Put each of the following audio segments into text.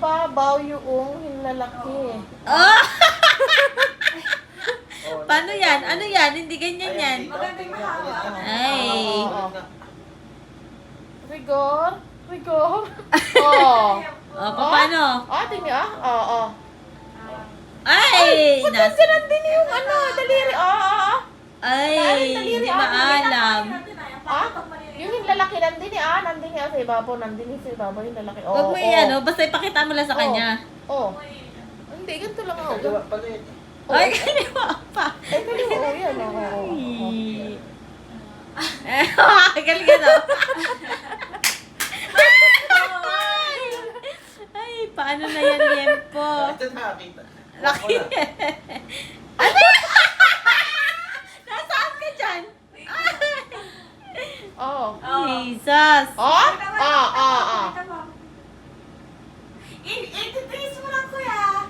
ibabaw yung hinlalaki. Oh! Paano yan? Ano yan? Hindi ganyan yan. Magandang mahaba. Ay. Rigor. Rigor. Oh. O, paano? Tingnan Oo. Ay! Kasi nandun yung daliri. Ay, hindi maalam. Yung hinlalaki nandun nandun sa ibabaw. Nandun sa ibabaw yung lalaki. Huwag mo yan, basta ipakita mo lang sa kanya. Hindi, ganito lang ako. Kaliwa pala yun. Ay, kaliwa pa. Kaliwa, yan. Galing ano? Ay, paano na yan, Yempo? Ito nakakita. Laki. Nasaan ka dyan? Jesus. I-trace mo lang, kuya.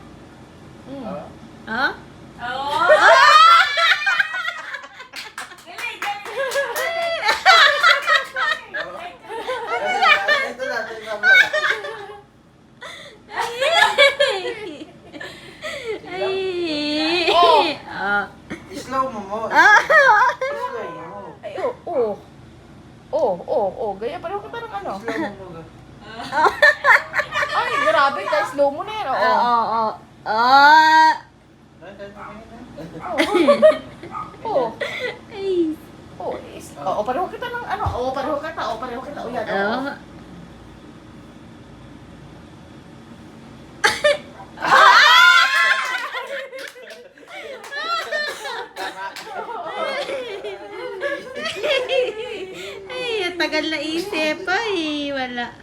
Ha? Oo. Galing, galing. Ito na, ito na. Ay. Slow mo mo. Ah. Slow mo. Ay, Gaya pareho kita ng ano. Slow mo mo. Ay, grabe. Guys, slow mo na yan. Oo. Ay. Pareho kita ng ano. Pareho kita. Yan. Ay, tagal na isip. Ay, wala.